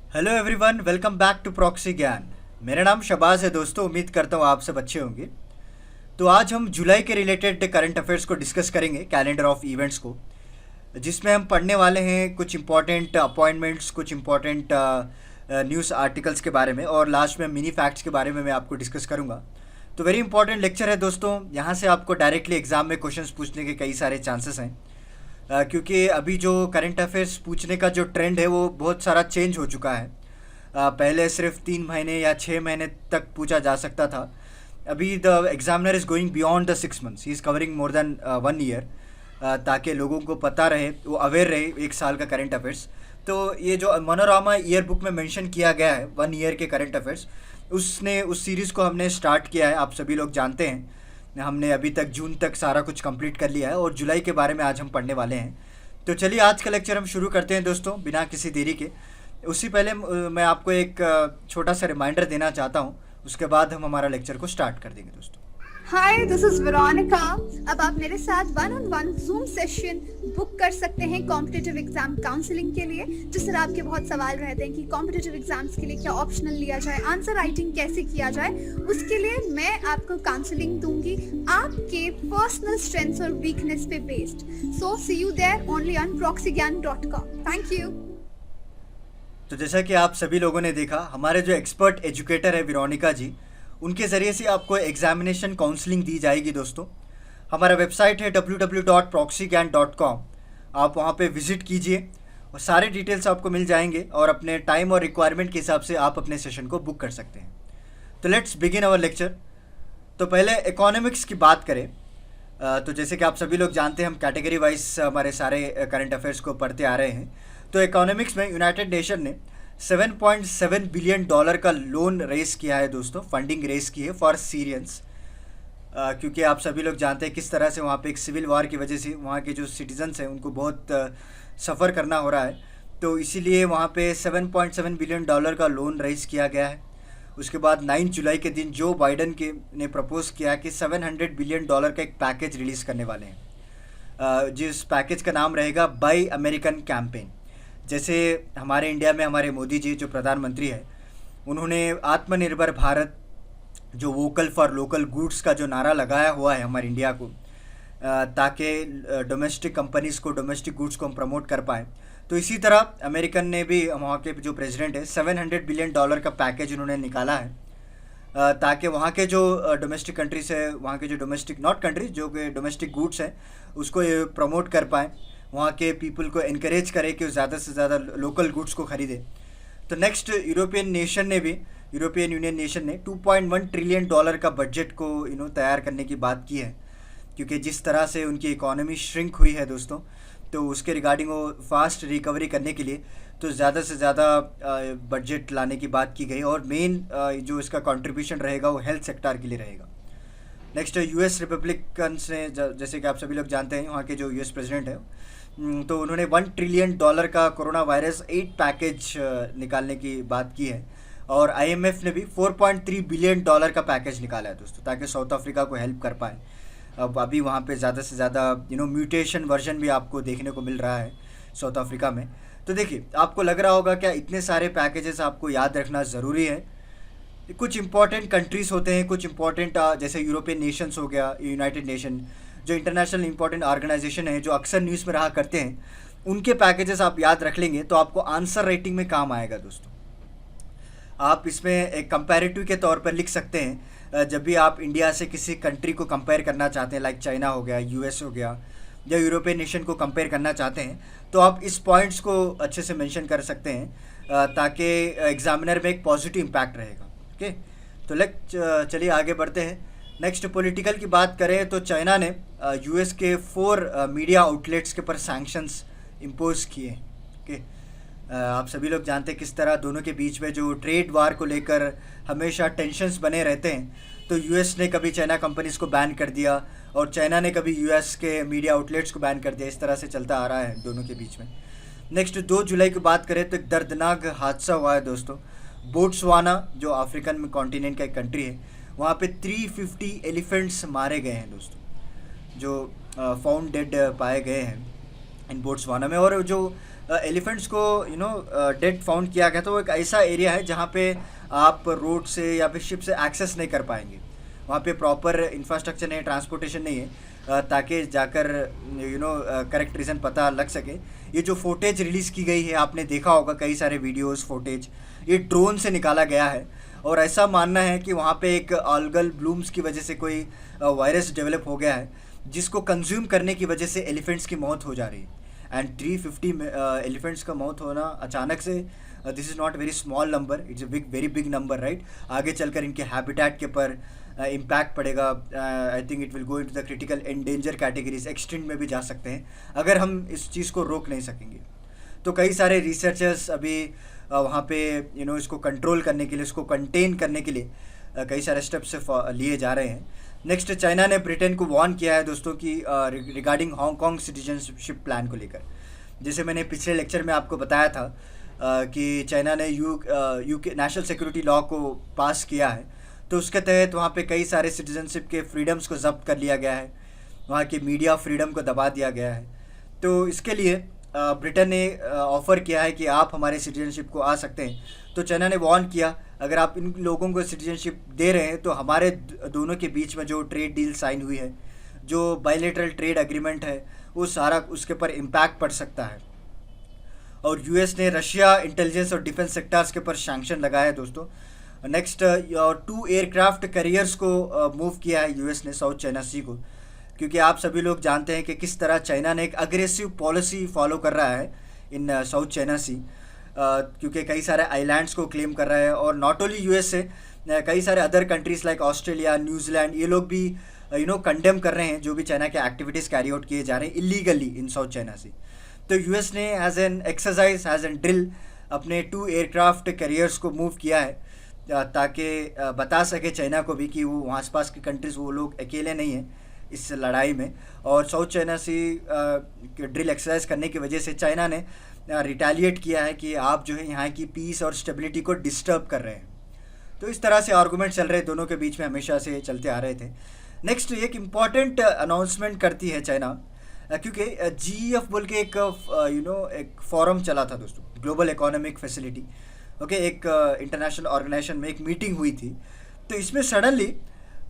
Hello everyone, welcome back to Proxy Gyan. मेरा नाम शबाज है दोस्तों। उम्मीद करता हूँ आप सब अच्छे होंगे। तो आज हम जुलाई के रिलेटेड करंट अफेयर्स को डिस्कस करेंगे, कैलेंडर ऑफ इवेंट्स को, जिसमें हम पढ़ने वाले हैं कुछ इंपॉर्टेंट अपॉइंटमेंट्स, कुछ इंपॉर्टेंट न्यूज़ आर्टिकल्स के बारे में, और लास्ट में मिनी फैक्ट्स के बारे में मैं आपको डिस्कस करूँगा। तो वेरी इंपॉर्टेंट लेक्चर है दोस्तों। यहाँ से आपको डायरेक्टली एग्जाम में क्वेश्चंस पूछने के कई सारे चांसेस हैं, क्योंकि अभी जो करंट अफेयर्स पूछने का जो ट्रेंड है वो बहुत सारा चेंज हो चुका है। पहले सिर्फ 3 महीने या 6 महीने तक पूछा जा सकता था। अभी the examiner is going beyond the 6 months, he is covering more than 1 year, ताकि लोगों को पता रहे, वो अवेयर रहे 1 साल का करंट अफेयर्स। तो ये जो मनोरमा ईयर बुक में मेंशन किया गया है 1 ईयर के करंट अफेयर्स, उसने उस सीरीज़ को हमने स्टार्ट किया है। आप सभी लोग जानते हैं हमने अभी तक जून तक सारा कुछ कंप्लीट कर लिया है, और जुलाई के बारे में आज हम पढ़ने वाले हैं। तो चलिए आज का लेक्चर हम शुरू करते हैं दोस्तों, बिना किसी देरी के। उससे पहले मैं आपको एक छोटा सा रिमाइंडर देना चाहता हूँ, उसके बाद हम हमारा लेक्चर को स्टार्ट कर देंगे दोस्तों। हाय, दिस इज वेरोनिका। अब आप मेरे साथ 1-on-1 जूम सेशन बुक कर सकते हैं कॉम्पिटिटिव एग्जाम काउंसलिंग के लिए। जिस तरह आपके बहुत सवाल रहते हैं कि कॉम्पिटिटिव एग्जाम्स के लिए क्या ऑप्शनल लिया जाए, आंसर राइटिंग कैसे किया जाए, उसके लिए मैं आपको काउंसलिंग दूंगी आपके पर्सनल स्ट्रेंथ्स और वीकनेस पे based. So see you there only on proxygyan.com। Thank you. तो जैसा कि आप सभी लोगों ने देखा, हमारे जो एक्सपर्ट एजुकेटर है वेरोनिका जी, उनके ज़रिए से आपको एग्जामिनेशन काउंसलिंग दी जाएगी दोस्तों। हमारा वेबसाइट है www.proxygyan.com। आप वहाँ पे विज़िट कीजिए और सारे डिटेल्स आपको मिल जाएंगे, और अपने टाइम और रिक्वायरमेंट के हिसाब से आप अपने सेशन को बुक कर सकते हैं। तो लेट्स बिगिन अवर लेक्चर। तो पहले इकोनॉमिक्स की बात करें, तो जैसे कि आप सभी लोग जानते हैं, हम कैटेगरी वाइज हमारे सारे करंट अफेयर्स को पढ़ते आ रहे हैं। तो इकोनॉमिक्स में यूनाइटेड नेशन ने $7.7 बिलियन का लोन रेस किया है दोस्तों, फंडिंग रेस की है फॉर सीरियंस। क्योंकि आप सभी लोग जानते हैं किस तरह से वहाँ पे एक सिविल वार की वजह से वहाँ के जो सिटीजन्स हैं उनको बहुत सफ़र करना हो रहा है। तो इसीलिए वहाँ पे $7.7 बिलियन का लोन रेस किया गया है। उसके बाद 9 जुलाई के दिन जो बाइडन के ने प्रपोज़ किया कि $700 बिलियन का एक पैकेज रिलीज़ करने वाले हैं, जिस पैकेज का नाम रहेगा बाई अमेरिकन कैंपेन। जैसे हमारे इंडिया में हमारे मोदी जी जो प्रधानमंत्री है, उन्होंने आत्मनिर्भर भारत, जो वोकल फॉर लोकल गुड्स का जो नारा लगाया हुआ है हमारे इंडिया को, ताकि डोमेस्टिक कंपनीज़ को, डोमेस्टिक गुड्स को हम प्रमोट कर पाएँ। तो इसी तरह अमेरिकन ने भी, वहाँ के जो प्रेसिडेंट है, $700 बिलियन का पैकेज उन्होंने निकाला है, ताकि वहाँ के जो डोमेस्टिक कंट्रीज है, वहाँ के जो डोमेस्टिक नॉट कंट्रीज, जो कि डोमेस्टिक गुड्स हैं, उसको ये प्रमोट कर पाएँ, वहाँ के पीपल को इनकरेज करे कि ज़्यादा से ज़्यादा लोकल गुड्स को ख़रीदे। तो नेक्स्ट यूरोपियन यूनियन नेशन ने $2.1 ट्रिलियन का बजट को तैयार करने की बात की है, क्योंकि जिस तरह से उनकी इकोनॉमी श्रिंक हुई है दोस्तों, तो उसके रिगार्डिंग वो फास्ट रिकवरी करने के लिए तो ज़्यादा से ज़्यादा बजट लाने की बात की गई, और मेन जो इसका कंट्रीब्यूशन रहेगा वो हेल्थ सेक्टर के लिए रहेगा। नेक्स्ट यूएस रिपब्लिकन्स ने, जैसे कि आप सभी लोग जानते हैं, वहाँ के जो यूएस प्रेसिडेंट है, तो उन्होंने $1 ट्रिलियन का कोरोना वायरस एड पैकेज निकालने की बात की है, और आईएमएफ ने भी $4.3 बिलियन का पैकेज निकाला है दोस्तों, ताकि साउथ अफ्रीका को हेल्प कर पाए। अब अभी वहाँ पे ज़्यादा से ज़्यादा म्यूटेशन वर्जन भी आपको देखने को मिल रहा है साउथ अफ्रीका में। तो देखिए, आपको लग रहा होगा क्या इतने सारे पैकेजेस आपको याद रखना ज़रूरी है। कुछ इंपॉर्टेंट कंट्रीज़ होते हैं, कुछ इंपॉर्टेंट जैसे यूरोपियन नेशंस हो गया, यूनाइटेड नेशन, जो इंटरनेशनल इंपॉर्टेंट ऑर्गेनाइजेशन है, जो अक्सर न्यूज़ में रहा करते हैं, उनके पैकेजेस आप याद रख लेंगे तो आपको आंसर राइटिंग में काम आएगा दोस्तों। आप इसमें एक कंपैरेटिव के तौर पर लिख सकते हैं, जब भी आप इंडिया से किसी कंट्री को कंपेयर करना चाहते हैं, लाइक चाइना हो गया, यूएस हो गया, या यूरोपियन नेशन को कंपेयर करना चाहते हैं, तो आप इस पॉइंट्स को अच्छे से मेंशन कर सकते हैं, ताकि एग्जामिनर में एक पॉजिटिव इम्पैक्ट रहेगा। ओके, तो चलिए आगे बढ़ते हैं। नेक्स्ट पॉलिटिकल की बात करें तो चाइना ने यूएस के 4 मीडिया आउटलेट्स के ऊपर सैंक्शंस इम्पोज किए। ओके, आप सभी लोग जानते हैं किस तरह दोनों के बीच में जो ट्रेड वार को लेकर हमेशा टेंशन्स बने रहते हैं। तो यूएस ने कभी चाइना कंपनीज़ को बैन कर दिया, और चाइना ने कभी यूएस के मीडिया आउटलेट्स को बैन कर दिया। इस तरह से चलता आ रहा है दोनों के बीच में। नेक्स्ट 2 जुलाई की बात करें तो एक दर्दनाक हादसा हुआ है दोस्तों। बोट्सवाना, जो अफ्रीकन कॉन्टिनेंट का एक कंट्री है, वहाँ पे 350 एलिफेंट्स मारे गए हैं दोस्तों, जो फाउंड डेड पाए गए हैं इन बोट्सवाना में। और जो एलिफेंट्स को डेड फाउंड किया गया, तो वो एक ऐसा एरिया है जहाँ पे आप रोड से या फिर शिप से एक्सेस नहीं कर पाएंगे। वहाँ पे प्रॉपर इंफ्रास्ट्रक्चर नहीं है, ट्रांसपोर्टेशन नहीं है, ताकि जाकर करेक्ट रीज़न पता लग सके। ये जो फुटेज रिलीज़ की गई है, आपने देखा होगा कई सारे वीडियोस फुटेज, ये ड्रोन से निकाला गया है। और ऐसा मानना है कि वहाँ पे एक algal ब्लूम्स की वजह से कोई वायरस डेवलप हो गया है, जिसको कंज्यूम करने की वजह से एलिफेंट्स की मौत हो जा रही है। एंड 350 एलिफेंट्स का मौत होना अचानक से, this is not very small number, it's a very big number, right. आगे चलकर इनके हैबिटेट के पर इम्पैक्ट पड़ेगा। I think it will go into the critical endangered categories, extinct में भी जा सकते हैं अगर हम इस चीज़ को रोक नहीं सकेंगे। तो कई सारे रिसर्चर्स अभी वहाँ पे इसको कंट्रोल करने के लिए, इसको कंटेन करने के लिए कई सारे स्टेप्स लिए जा रहे हैं। नेक्स्ट, चाइना ने ब्रिटेन को वार्न किया है दोस्तों कि रिगार्डिंग हांगकांग सिटीजनशिप प्लान को लेकर। जैसे मैंने पिछले लेक्चर में आपको बताया था कि चाइना ने यूके नेशनल सिक्योरिटी लॉ को पास किया है, तो उसके तहत वहाँ पे कई सारे सिटीजनशिप के फ्रीडम्स को जब्त कर लिया गया है, वहाँ के मीडिया फ्रीडम को दबा दिया गया है। तो इसके लिए ब्रिटेन ने ऑफ़र किया है कि आप हमारे सिटीजनशिप को आ सकते हैं। तो चाइना ने वार्न किया, अगर आप इन लोगों को सिटीजनशिप दे रहे हैं तो हमारे दोनों के बीच में जो ट्रेड डील साइन हुई है, जो बायलैटरल ट्रेड एग्रीमेंट है, वो सारा उसके पर इम्पैक्ट पड़ सकता है। और यूएस ने रशिया इंटेलिजेंस और डिफेंस सेक्टर्स के ऊपर सैंक्शन लगाया है दोस्तों। नेक्स्ट, 2 एयरक्राफ्ट कैरियर्स को मूव किया है यूएस ने साउथ चाइना सी को, क्योंकि आप सभी लोग जानते हैं कि किस तरह चाइना ने एक अग्रेसिव पॉलिसी फॉलो कर रहा है इन साउथ चाइना सी, क्योंकि कई सारे आइलैंड्स को क्लेम कर रहा है। और नॉट ओनली यूएस से, कई सारे other countries like Australia, New Zealand, ये लोग भी कंडेम कर रहे हैं जो भी चाइना के एक्टिविटीज़ कैरी आउट किए जा रहे हैं illegally in South China Sea. तो यूएस ने as an exercise, as an drill अपने 2 एयरक्राफ्ट कैरियर्स को मूव किया है, ताकि बता सके चाइना को भी कि वो आसपास की कंट्रीज़, वो लोग अकेले नहीं हैं इस लड़ाई में। और साउथ चाइना सी ड्रिल एक्सरसाइज करने की वजह से चाइना ने रिटेलिएट किया है कि आप जो है यहाँ की पीस और स्टेबिलिटी को डिस्टर्ब कर रहे हैं। तो इस तरह से आर्गूमेंट चल रहे दोनों के बीच में, हमेशा से चलते आ रहे थे। नेक्स्ट, एक इम्पॉर्टेंट अनाउंसमेंट करती है चाइना, क्योंकि GEF बोल के एक फोरम चला था दोस्तों, ग्लोबल इकोनॉमिक फैसिलिटी, ओके, एक इंटरनेशनल ऑर्गेनाइजेशन में एक मीटिंग हुई थी। तो इसमें सडनली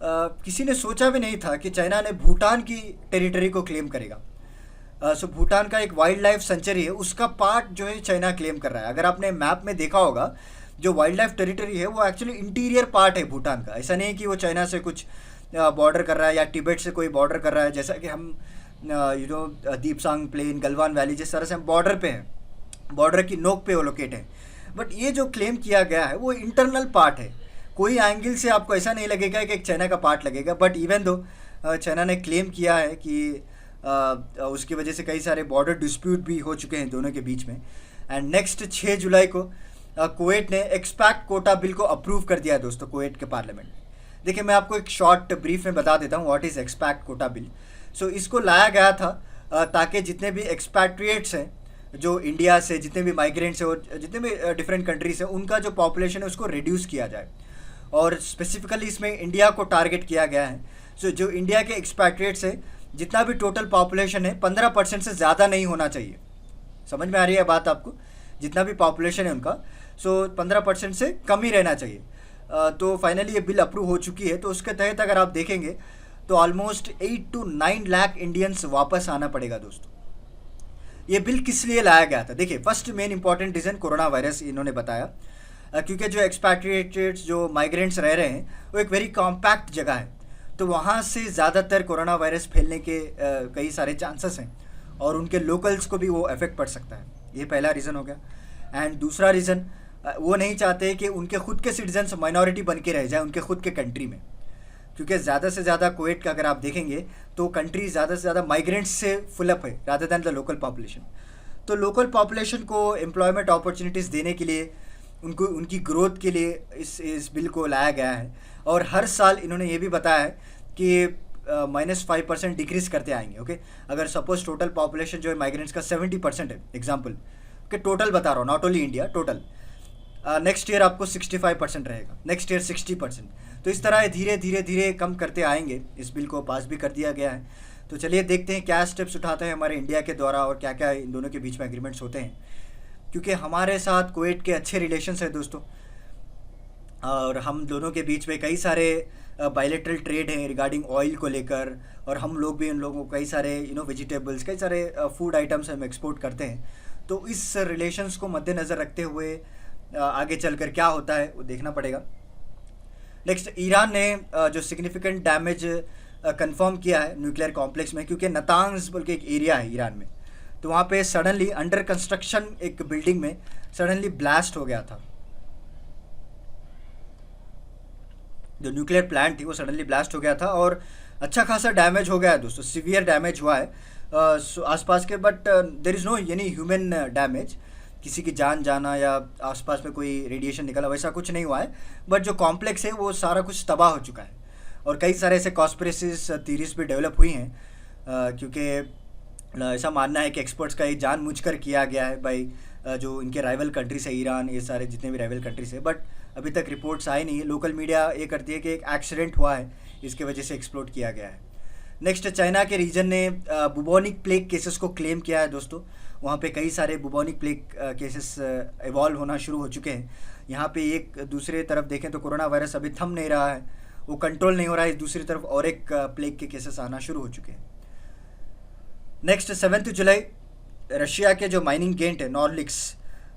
किसी ने सोचा भी नहीं था कि चाइना ने भूटान की टेरिटरी को क्लेम करेगा। सो भूटान का एक वाइल्ड लाइफ सेंचुरी है, उसका पार्ट जो है चाइना क्लेम कर रहा है। अगर आपने मैप में देखा होगा, जो वाइल्ड लाइफ टेरिटरी है वो एक्चुअली इंटीरियर पार्ट है भूटान का। ऐसा नहीं कि वो चाइना से कुछ बॉर्डर कर रहा है या तिब्बत से कोई बॉर्डर कर रहा है, जैसा कि हम दीपसांग प्लेन, गलवान वैली, जिस तरह से हम बॉर्डर पे हैं, बॉर्डर की नोक पे वो लोकेट है। बट ये जो क्लेम किया गया है वो इंटरनल पार्ट है, कोई एंगल से आपको ऐसा नहीं लगेगा कि एक चाइना का पार्ट लगेगा। बट इवन दो चाइना ने क्लेम किया है कि उसकी वजह से कई सारे बॉर्डर डिस्प्यूट भी हो चुके हैं दोनों के बीच में। एंड नेक्स्ट 6 जुलाई को कुवैत ने एक्सपैट कोटा बिल को अप्रूव कर दिया है दोस्तों, कुवैत के पार्लियामेंट में। देखिए, मैं आपको एक शॉर्ट ब्रीफ में बता देता हूँ what is expat quota bill. So इसको लाया गया था ताकि जितने भी एक्सपैट्रिएट्स हैं, जो इंडिया से जितने भी माइग्रेंट्स हैं और जितने भी डिफरेंट कंट्रीज हैं, उनका जो पॉपुलेशन है उसको रिड्यूस किया जाए। और स्पेसिफिकली इसमें इंडिया को टारगेट किया गया है। सो जो इंडिया के एक्सपैट्रिएट्स है, जितना भी टोटल पॉपुलेशन है 15% से ज़्यादा नहीं होना चाहिए। समझ में आ रही है बात आपको? जितना भी पॉपुलेशन है उनका, सो 15% से कम ही रहना चाहिए। तो फाइनली ये बिल अप्रूव हो चुकी है। तो उसके तहत अगर आप देखेंगे तो ऑलमोस्ट 8 to 9 लाख इंडियंस वापस आना पड़ेगा दोस्तों। ये बिल किस लिए लाया गया था? देखिए, first main important reason corona virus इन्होंने बताया, क्योंकि जो एक्सपैट्रिएट्स, जो माइग्रेंट्स रह रहे हैं, वो एक वेरी कॉम्पैक्ट जगह है, तो वहाँ से ज़्यादातर कोरोना वायरस फैलने के कई सारे चांसेस हैं और उनके लोकल्स को भी वो अफेक्ट पड़ सकता है। ये पहला रीज़न हो गया। एंड दूसरा रीज़न, वो नहीं चाहते कि उनके खुद के सिटीजन्स माइनॉरिटी बन के रह जाए उनके खुद के कंट्री में, क्योंकि ज़्यादा से ज़्यादा कुवैत का अगर आप देखेंगे तो कंट्री ज़्यादा से ज़्यादा माइग्रेंट्स से फुलअप है rather than the local population. तो लोकल पॉपुलेशन को एम्प्लॉयमेंट अपॉर्चुनिटीज़ देने के लिए, उनको उनकी ग्रोथ के लिए इस बिल को लाया गया है। और हर साल इन्होंने ये भी बताया है कि -5% डिक्रीज़ करते आएंगे। ओके, अगर सपोज टोटल पॉपुलेशन जो है माइग्रेंट्स का 70% है, एग्जाम्पल कि टोटल बता रहा हूँ, not only India, total, next year आपको 65% रहेगा, नेक्स्ट ईयर 60%। तो इस तरह धीरे धीरे धीरे कम करते आएंगे। इस बिल को पास भी कर दिया गया है। तो चलिए देखते हैं क्या स्टेप्स उठाते हैं हमारे इंडिया के द्वारा और क्या क्या इन दोनों के बीच में एग्रीमेंट्स होते हैं। क्योंकि हमारे साथ कुवैत के अच्छे रिलेशंस हैं दोस्तों, और हम दोनों के बीच में कई सारे बायलेटरल ट्रेड हैं रिगार्डिंग ऑयल को लेकर, और हम लोग भी उन लोगों को कई सारे वेजिटेबल्स, कई सारे फूड आइटम्स हम एक्सपोर्ट करते हैं। तो इस रिलेशंस को मद्देनज़र रखते हुए आगे चलकर क्या होता है वो देखना पड़ेगा। नेक्स्ट, ईरान ने जो सिग्निफिकेंट डैमेज कंफर्म किया है न्यूक्लियर कॉम्प्लेक्स में, क्योंकि नतांज बोल के एक एरिया है ईरान में, तो वहाँ पे सडनली अंडर कंस्ट्रक्शन एक बिल्डिंग में सडनली ब्लास्ट हो गया था। जो न्यूक्लियर प्लांट थी वो सडनली ब्लास्ट हो गया था और अच्छा खासा डैमेज हो गया है दोस्तों, सीवियर डैमेज हुआ है आसपास के, but there is no any human damage, किसी की जान जाना या आसपास में कोई रेडिएशन निकला वैसा कुछ नहीं हुआ है। बट जो कॉम्प्लेक्स है वो सारा कुछ तबाह हो चुका है, और कई सारे ऐसे कॉन्स्पिरेसीज थीरीज भी डेवलप हुई हैं, क्योंकि ऐसा मानना है कि एक्सपर्ट्स का ये जानबूझकर किया गया है भाई जो इनके राइवल कंट्रीज है, ईरान, ये सारे जितने भी राइवल कंट्रीज है, बट अभी तक रिपोर्ट्स आई नहीं है। लोकल मीडिया ये करती है कि एक एक्सीडेंट हुआ है, इसके वजह से एक्सप्लोड किया गया है। नेक्स्ट, चाइना के रीजन ने बुबोनिक प्लेग केसेस को क्लेम किया है दोस्तों। वहाँ पे कई सारे बुबोनिक प्लेग केसेस इवॉल्व होना शुरू हो चुके हैं। यहाँ पे एक दूसरे तरफ देखें तो कोरोना वायरस अभी थम नहीं रहा है, वो कंट्रोल नहीं हो रहा है, दूसरी तरफ और एक प्लेग के केसेस आना शुरू हो चुके हैं। नेक्स्ट, 7 जुलाई रशिया के जो माइनिंग गेंट है नॉर्लिक्स,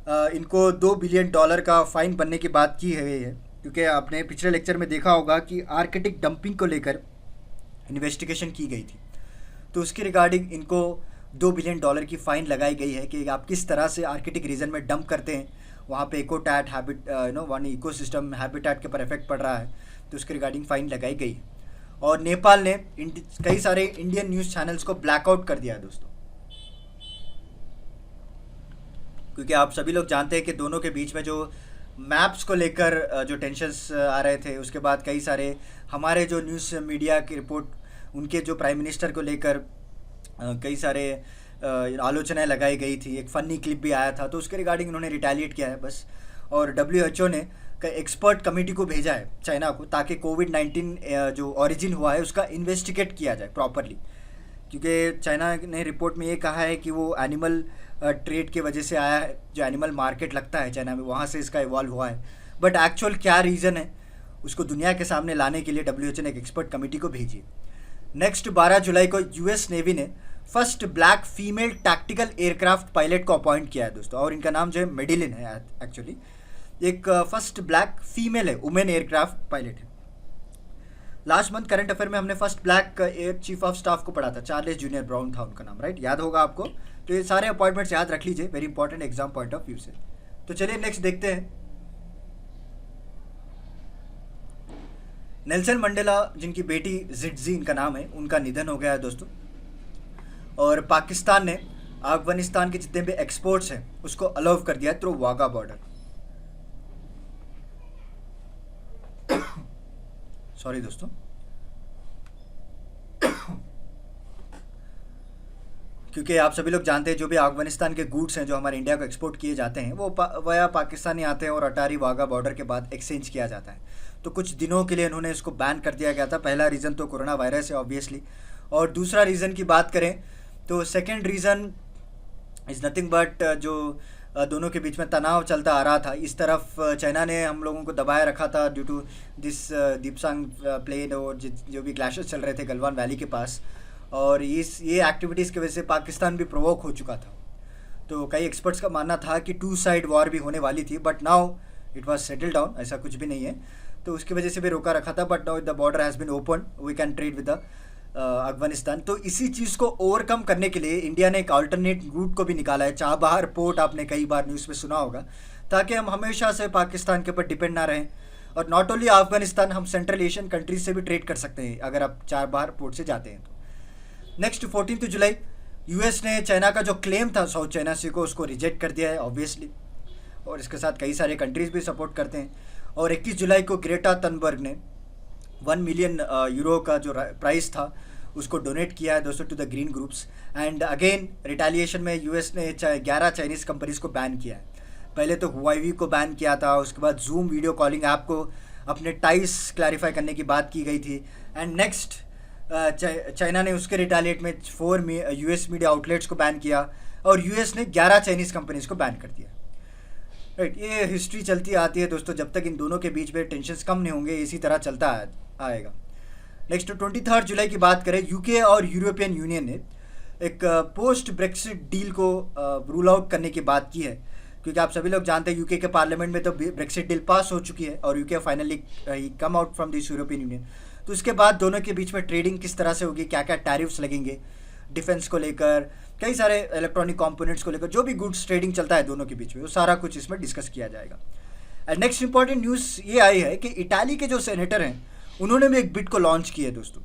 इनको $2 बिलियन का फ़ाइन बनने की बात की है, क्योंकि आपने पिछले लेक्चर में देखा होगा कि आर्कटिक डंपिंग को लेकर इन्वेस्टिगेशन की गई थी, तो उसके रिगार्डिंग इनको $2 बिलियन की फ़ाइन लगाई गई है कि आप किस तरह से आर्कटिक रीजन में डंप करते हैं, वहाँ पे इकोटैट वन इकोसिस्टम हैबिटेट के ऊपर इफेक्ट पड़ रहा है, तो उसके रिगार्डिंग फ़ाइन लगाई गई है। और नेपाल ने कई सारे इंडियन न्यूज़ चैनल्स को ब्लैकआउट कर दिया है दोस्तों, क्योंकि आप सभी लोग जानते हैं कि दोनों के बीच में जो मैप्स को लेकर जो टेंशन्स आ रहे थे, उसके बाद कई सारे हमारे जो न्यूज़ मीडिया की रिपोर्ट, उनके जो प्राइम मिनिस्टर को लेकर कई सारे आलोचनाएं लगाई गई थी, एक फ़नी क्लिप भी आया था, तो उसके रिगार्डिंग उन्होंने रिटेलिएट किया है बस। और WHO ने एक्सपर्ट कमेटी को भेजा है चाइना को, ताकि कोविड-19 जो ओरिजिन हुआ है उसका इन्वेस्टिगेट किया जाए प्रॉपरली, क्योंकि चाइना ने रिपोर्ट में ये कहा है कि वो एनिमल ट्रेड के वजह से आया है, जो एनिमल मार्केट लगता है चाइना में, वहाँ से इसका इवॉल्व हुआ है। बट एक्चुअल क्या रीज़न है उसको दुनिया के सामने लाने के लिए WHO ने एक एक्सपर्ट कमेटी को भेजी है। नेक्स्ट, 12 जुलाई को US नेवी ने first black female tactical aircraft pilot को अपॉइंट किया है दोस्तों, और इनका नाम जो है मेडिलिन है। एक्चुअली एक फर्स्ट ब्लैक फीमेल है, वुमेन एयरक्राफ्ट पायलट है। लास्ट मंथ करंट अफेयर में हमने first black air chief of staff को पढ़ा था, चार्ल्स जूनियर ब्राउन था उनका नाम, राइट, याद होगा आपको। तो ये सारे अपॉइंटमेंट्स याद रख लीजिए, very important exam point of view से। तो चलिए नेक्स्ट देखते हैं। नेल्सन मंडेला, जिनकी बेटी जिटजी इनका नाम है, उनका निधन हो गया है दोस्तों। और पाकिस्तान ने अफगानिस्तान के जितने भी एक्सपोर्ट्स हैं उसको अलाउ कर दिया थ्रू वाघा बॉर्डर। सॉरी दोस्तों, क्योंकि आप सभी लोग जानते हैं जो भी अफगानिस्तान के गुड्स हैं जो हमारे इंडिया को एक्सपोर्ट किए जाते हैं वो वया पाकिस्तानी आते हैं और अटारी वाघा बॉर्डर के बाद एक्सचेंज किया जाता है। तो कुछ दिनों के लिए इन्होंने इसको बैन कर दिया गया था। पहला रीज़न तो कोरोना वायरस है ऑब्वियसली, और दूसरा रीज़न की बात करें तो second reason is nothing but जो दोनों के बीच में तनाव चलता आ रहा था। इस तरफ चाइना ने हम लोगों को दबाए रखा था ड्यू टू दिस दीपसांग प्लेन और जो भी क्लैशेस चल रहे थे गलवान वैली के पास, और ये एक्टिविटीज़ की वजह से पाकिस्तान भी प्रोवोक हो चुका था। तो कई एक्सपर्ट्स का मानना था कि 2 साइड वॉर भी होने वाली थी, but now it was settle down, ऐसा कुछ भी नहीं है। तो उसकी वजह से भी रोका रखा था, but now the border has been open, we can trade with the Afghanistan. तो इसी चीज़ को ओवरकम करने के लिए इंडिया ने एक अल्टरनेट रूट को भी निकाला है, चाबहार पोर्ट, आपने कई बार न्यूज़ में सुना होगा, ताकि हम हमेशा से पाकिस्तान के ऊपर डिपेंड ना रहें। और नॉट ओनली अफगानिस्तान, हम सेंट्रल एशियन कंट्रीज से भी ट्रेड कर सकते हैं अगर आप चाबहार पोर्ट से जाते हैं तो। नेक्स्ट 14 जुलाई US ने चाइना का जो क्लेम था साउथ चाइना सी को, उसको रिजेक्ट कर दिया है ऑब्वियसली, और इसके साथ कई सारे कंट्रीज़ भी सपोर्ट करते हैं। और 21 जुलाई को ग्रेटा थनबर्ग ने 1 मिलियन यूरो का जो प्राइस था उसको डोनेट किया है दोस्तों to the green groups. And again retaliation में US ने 11 चाइनीज़ कंपनीज़ को बैन किया है। पहले तो हुआवी को बैन किया था, उसके बाद जूम वीडियो कॉलिंग ऐप को अपने टाइस क्लैरिफाई करने की बात की गई थी। एंड नेक्स्ट चाइना ने उसके रिटेलिएट में 4 US मीडिया आउटलेट्स को बैन किया, और US ने 11 चाइनीज़ कंपनीज़ को बैन कर दिया। राइट, ये हिस्ट्री चलती आती है दोस्तों, जब तक इन दोनों के बीच में टेंशन कम नहीं होंगे इसी तरह चलता आएगा। नेक्स्ट 23 जुलाई की बात करें, यूके और यूरोपियन यूनियन ने एक पोस्ट ब्रेक्सिट डील को रूल आउट करने की बात की है, क्योंकि आप सभी लोग जानते हैं यूके के पार्लियामेंट में तो ब्रेक्सिट डील पास हो चुकी है और UK finally come out from this European union. तो इसके बाद दोनों के बीच में ट्रेडिंग किस तरह से होगी, क्या क्या टैरिफ्स लगेंगे डिफेंस को लेकर, कई सारे इलेक्ट्रॉनिक कंपोनेंट्स को लेकर, जो भी गुड्स ट्रेडिंग चलता है दोनों के बीच में, वो सारा कुछ इसमें डिस्कस किया जाएगा। एंड नेक्स्ट इंपॉर्टेंट न्यूज़ ये आई है कि इटाली के जो सेनेटर हैं उन्होंने भी एक बिट को लॉन्च किया है दोस्तों।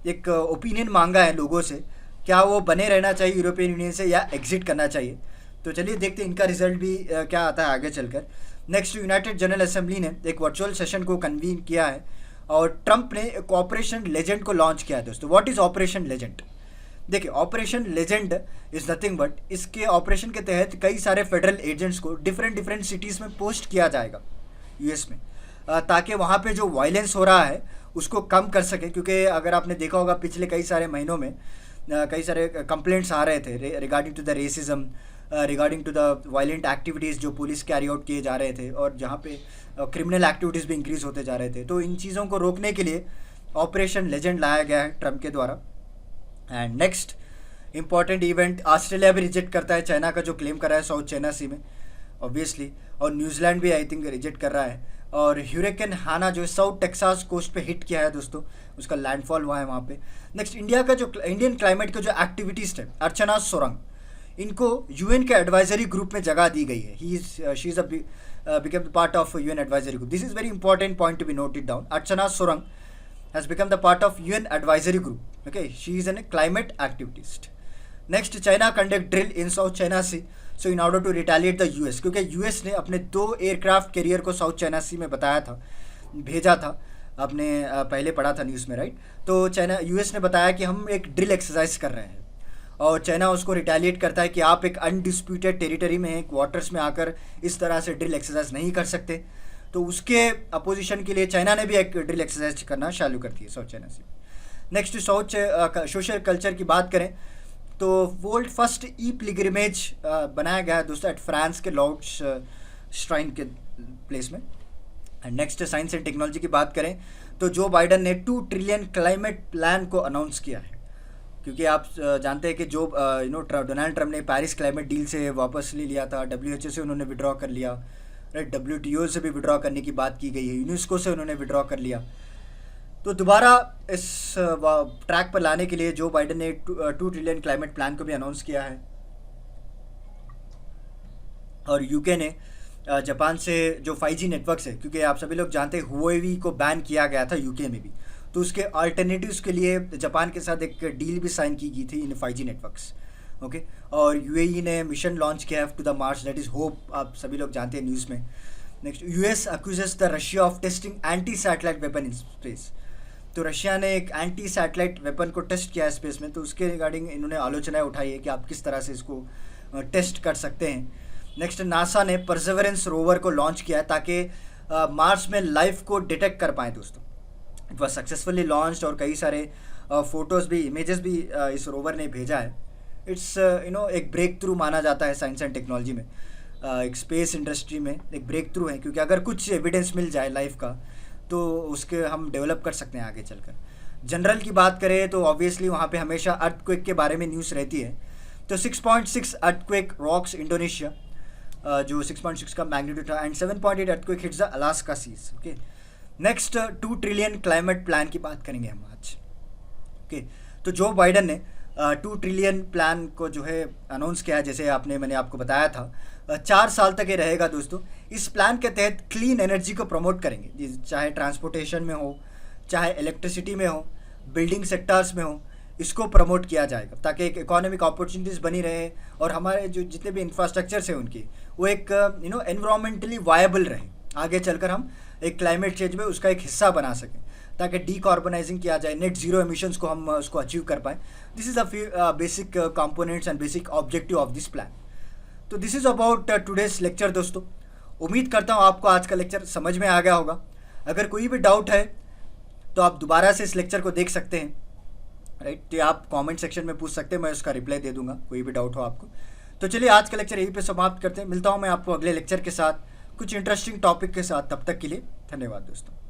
एक ओपिनियन मांगा है लोगों से, क्या वो बने रहना चाहिए यूरोपियन यूनियन से या एग्जिट करना चाहिए। तो चलिए देखते हैं इनका रिजल्ट भी क्या आता है आगे चलकर। नेक्स्ट, यूनाइटेड जनरल असेंबली ने एक वर्चुअल सेशन को कन्वीन किया है और ट्रंप ने एक ऑपरेशन लेजेंड को लॉन्च किया है दोस्तों। What is operation legend? देखिए, operation legend is nothing but, इसके ऑपरेशन के तहत कई सारे फेडरल एजेंट्स को डिफरेंट सिटीज़ में पोस्ट किया जाएगा यूएस में, ताकि वहाँ पे जो वायलेंस हो रहा है उसको कम कर सके। क्योंकि अगर आपने देखा होगा पिछले कई सारे महीनों में कई सारे कंप्लेंट्स आ रहे थे regarding to the racism, regarding to the violent activities जो पुलिस कैरी आउट किए जा रहे थे, और जहाँ पे क्रिमिनल एक्टिविटीज़ भी इंक्रीज़ होते जा रहे थे। तो इन चीज़ों को रोकने के लिए ऑपरेशन लेजेंड लाया गया है ट्रम्प के द्वारा। And next important event, Australia भी रिजेक्ट करता है चाइना का जो क्लेम कर रहा है साउथ चाइना सी में ऑब्वियसली, और न्यूजीलैंड भी आई थिंक रिजेक्ट कर रहा है। और ह्यूरिकेन हाना जो साउथ टेक्सास कोस्ट पे हिट किया है दोस्तों, उसका लैंडफॉल हुआ है वहाँ पे। नेक्स्ट, इंडिया का जो इंडियन क्लाइमेट का जो एक्टिविटीज़ है, अर्चना सोरंग, इनको यूएन के एडवाइजरी ग्रुप में जगह दी गई है। She is become the part of UN advisory group. This is very important point to be noted down. Archana Sorang has become the part of UN advisory group. Okay, she is a climate activist. Next, China conduct drill in South China Sea. So in order to retaliate the US, क्योंकि US ने अपने 2 aircraft carrier को south China सी में बताया था, भेजा था, आपने पहले पढ़ा था न्यूज़ में, राइट। तो चाइना US ने बताया कि हम एक ड्रिल एक्सरसाइज कर रहे हैं, और चाइना उसको रिटेलिएट करता है कि आप एक अनडिस्प्यूटेड टेरिटरी में, एक वाटर्स में आकर इस तरह से ड्रिल एक्सरसाइज नहीं कर सकते। तो उसके अपोजिशन के लिए चाइना ने भी एक ड्रिल एक्सरसाइज करना चालू कर दी है साउथ चाइना से। नेक्स्ट, सोशल कल्चर की बात करें तो वर्ल्ड फर्स्ट ई पिलग्रिमेज बनाया गया है दोस्तों एट फ्रांस के लॉर्ड्स श्राइन के प्लेस में। And next, science and technology की बात करें तो जो बाइडन ने 2 ट्रिलियन क्लाइमेट प्लान को अनाउंस किया है, क्योंकि आप जानते हैं कि जो डोनाल्ड ट्रंप ने पेरिस क्लाइमेट डील से वापस ले लिया था, WHO से उन्होंने विड्रॉ कर लिया, राइट, WTO से भी विड्रॉ करने की बात की गई है, यूनेस्को से उन्होंने विड्रॉ कर लिया। तो दोबारा इस ट्रैक पर लाने के लिए जो बाइडन ने 2 ट्रिलियन क्लाइमेट प्लान को भी अनाउंस किया है। और यूके ने जापान से जो 5G नेटवर्क्स है, क्योंकि आप सभी लोग जानते हैं हुआवी को बैन किया गया था यूके में भी, तो उसके अल्टरनेटिव्स के लिए जापान के साथ एक डील भी साइन की गई थी इन 5G नेटवर्क्स। ओके, और यूएई ने मिशन लॉन्च किया है to the Mars, that is Hope, आप सभी लोग जानते हैं न्यूज़ में। Next, US accuses the Russia of testing anti satellite weapon in space. तो रशिया ने एक एंटी सैटेलाइट वेपन को टेस्ट किया है स्पेस में, तो उसके रिगार्डिंग इन्होंने आलोचनाएं उठाई है कि आप किस तरह से इसको टेस्ट कर सकते हैं। नेक्स्ट, नासा ने परसेवरेंस रोवर को लॉन्च किया है ताकि मार्स में लाइफ को डिटेक्ट कर पाएँ दोस्तों। इट वॉज सक्सेसफुली लॉन्च्ड और कई सारे फोटोज़ भी, इमेजेस भी इस रोवर ने भेजा है। इट्स एक ब्रेक थ्रू माना जाता है साइंस एंड टेक्नोलॉजी में, एक स्पेस इंडस्ट्री में एक ब्रेक थ्रू है, क्योंकि अगर कुछ एविडेंस मिल जाए लाइफ का तो उसके हम डेवलप कर सकते हैं आगे चलकर। जनरल की बात करें तो ऑब्वियसली वहाँ पे हमेशा अर्थक्वेक के बारे में न्यूज़ रहती है। तो 6.6 अर्थक्वेक रॉक्स इंडोनेशिया, जो 6.6 का मैग्नीट्यूड था, and 7.8 earthquake hits the Alaska seas. Okay, next 2 trillion climate plan की बात करेंगे हम आज। ओके, तो जो बाइडन ने 2 ट्रिलियन प्लान को जो है अनाउंस किया है, जैसे मैंने आपको बताया था, 4 साल तक ये रहेगा दोस्तों। इस प्लान के तहत क्लीन एनर्जी को प्रमोट करेंगे, चाहे ट्रांसपोर्टेशन में हो, चाहे इलेक्ट्रिसिटी में हो, बिल्डिंग सेक्टर्स में हो, इसको प्रमोट किया जाएगा ताकि एक इकोनॉमिक अपॉर्चुनिटीज़ बनी रहे और हमारे जो जितने भी इंफ्रास्ट्रक्चर्स हैं उनकी वो एक एनवायरमेंटली वायबल रहे, आगे चलकर हम एक क्लाइमेट चेंज में उसका एक हिस्सा बना सकें, ताकि डीकार्बनाइजिंग किया जाए, नेट जीरो एमिशंस को हम उसको अचीव कर पाएँ। This is the basic components and basic objective of this plan. तो this is about today's lecture दोस्तों। उम्मीद करता हूँ आपको आज का लेक्चर समझ में आ गया होगा। अगर कोई भी डाउट है तो आप दोबारा से इस लेक्चर को देख सकते हैं, राइट। तो आप कमेंट सेक्शन में पूछ सकते हैं, मैं उसका रिप्लाई दे दूंगा, कोई भी डाउट हो आपको। तो चलिए आज का लेक्चर यहीं पे समाप्त करते हैं। मिलता हूँ मैं आपको अगले लेक्चर के साथ कुछ इंटरेस्टिंग टॉपिक के साथ। तब तक के लिए धन्यवाद दोस्तों।